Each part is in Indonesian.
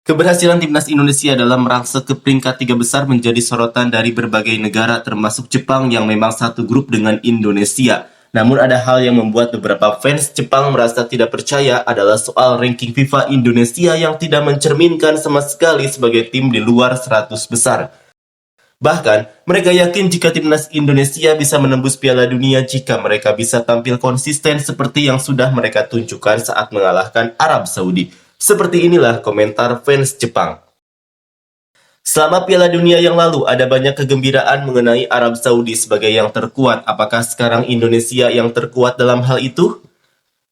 Keberhasilan timnas Indonesia dalam merangsek ke peringkat 3 besar menjadi sorotan dari berbagai negara termasuk Jepang yang memang satu grup dengan Indonesia. Namun ada hal yang membuat beberapa fans Jepang merasa tidak percaya adalah soal ranking FIFA Indonesia yang tidak mencerminkan sama sekali sebagai tim di luar 100 besar. Bahkan, mereka yakin jika timnas Indonesia bisa menembus Piala Dunia jika mereka bisa tampil konsisten seperti yang sudah mereka tunjukkan saat mengalahkan Arab Saudi. Seperti inilah komentar fans Jepang. Selama Piala Dunia yang lalu, ada banyak kegembiraan mengenai Arab Saudi sebagai yang terkuat. Apakah sekarang Indonesia yang terkuat dalam hal itu?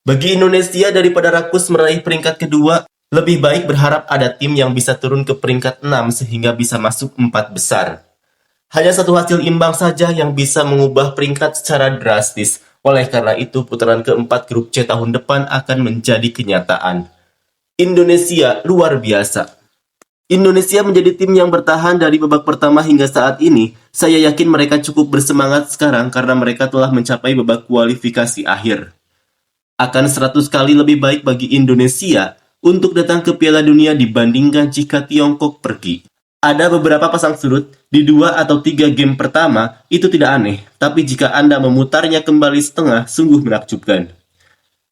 Bagi Indonesia, daripada rakus meraih peringkat kedua, lebih baik berharap ada tim yang bisa turun ke peringkat 6 sehingga bisa masuk 4 besar. Hanya satu hasil imbang saja yang bisa mengubah peringkat secara drastis. Oleh karena itu, putaran keempat grup C tahun depan akan menjadi kenyataan. Indonesia luar biasa. Indonesia menjadi tim yang bertahan dari babak pertama hingga saat ini. Saya yakin mereka cukup bersemangat sekarang karena mereka telah mencapai babak kualifikasi akhir. Akan 100 kali lebih baik bagi Indonesia untuk datang ke Piala Dunia dibandingkan jika Tiongkok pergi. Ada beberapa pasang surut di 2 atau 3 game pertama, itu tidak aneh. Tapi jika Anda memutarnya kembali setengah, sungguh menakjubkan.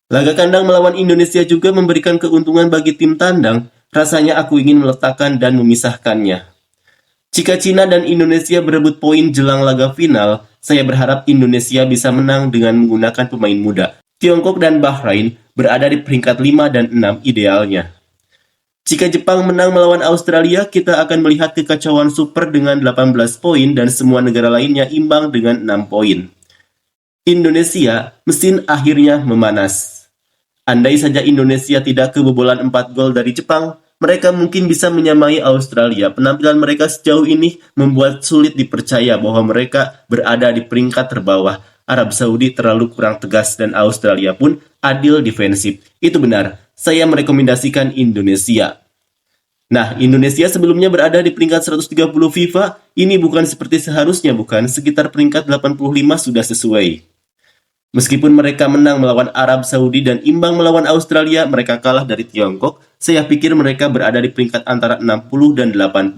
Laga kandang melawan Indonesia juga memberikan keuntungan bagi tim tandang. Rasanya aku ingin meletakkan dan memisahkannya. Jika Cina dan Indonesia berebut poin jelang laga final, saya berharap Indonesia bisa menang dengan menggunakan pemain muda. Tiongkok dan Bahrain berada di peringkat 5 dan 6 idealnya. Jika Jepang menang melawan Australia, kita akan melihat kekacauan super dengan 18 poin dan semua negara lainnya imbang dengan 6 poin. Indonesia, mesin akhirnya memanas. Andai saja Indonesia tidak kebobolan 4 gol dari Jepang, mereka mungkin bisa menyamai Australia. Penampilan mereka sejauh ini membuat sulit dipercaya bahwa mereka berada di peringkat terbawah. Arab Saudi terlalu kurang tegas dan Australia pun adil defensif. Itu benar, saya merekomendasikan Indonesia. Nah, Indonesia sebelumnya berada di peringkat 130 FIFA, ini bukan seperti seharusnya bukan, sekitar peringkat 85 sudah sesuai. Meskipun mereka menang melawan Arab Saudi dan imbang melawan Australia, mereka kalah dari Tiongkok, saya pikir mereka berada di peringkat antara 60 dan 80.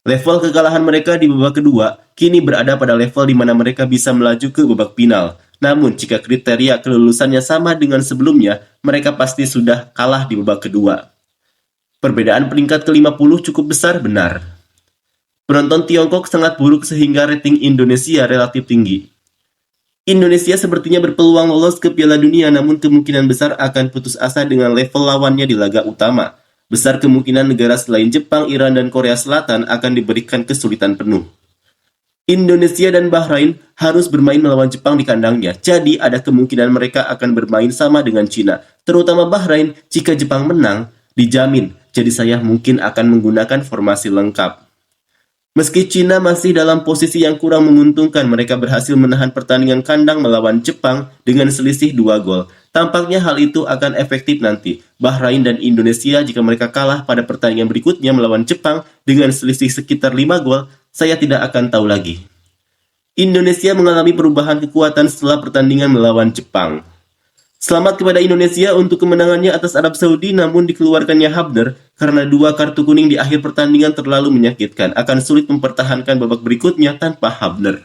Level kekalahan mereka di babak kedua kini berada pada level di mana mereka bisa melaju ke babak final. Namun, jika kriteria kelulusannya sama dengan sebelumnya, mereka pasti sudah kalah di babak kedua. Perbedaan peringkat ke-50 cukup besar, benar. Penonton Tiongkok sangat buruk sehingga rating Indonesia relatif tinggi. Indonesia sepertinya berpeluang lolos ke Piala Dunia, namun kemungkinan besar akan putus asa dengan level lawannya di laga utama. Besar kemungkinan negara selain Jepang, Iran, dan Korea Selatan akan diberikan kesulitan penuh. Indonesia dan Bahrain harus bermain melawan Jepang di kandangnya, jadi ada kemungkinan mereka akan bermain sama dengan Cina. Terutama Bahrain, jika Jepang menang, dijamin. Jadi saya mungkin akan menggunakan formasi lengkap. Meski Cina masih dalam posisi yang kurang menguntungkan, mereka berhasil menahan pertandingan kandang melawan Jepang dengan selisih 2 gol. Tampaknya hal itu akan efektif nanti. Bahrain dan Indonesia jika mereka kalah pada pertandingan berikutnya melawan Jepang dengan selisih sekitar 5 gol, saya tidak akan tahu lagi. Indonesia mengalami perubahan kekuatan setelah pertandingan melawan Jepang. Selamat kepada Indonesia untuk kemenangannya atas Arab Saudi, namun dikeluarkannya Habner karena 2 kartu kuning di akhir pertandingan terlalu menyakitkan. Akan sulit mempertahankan babak berikutnya tanpa Habner.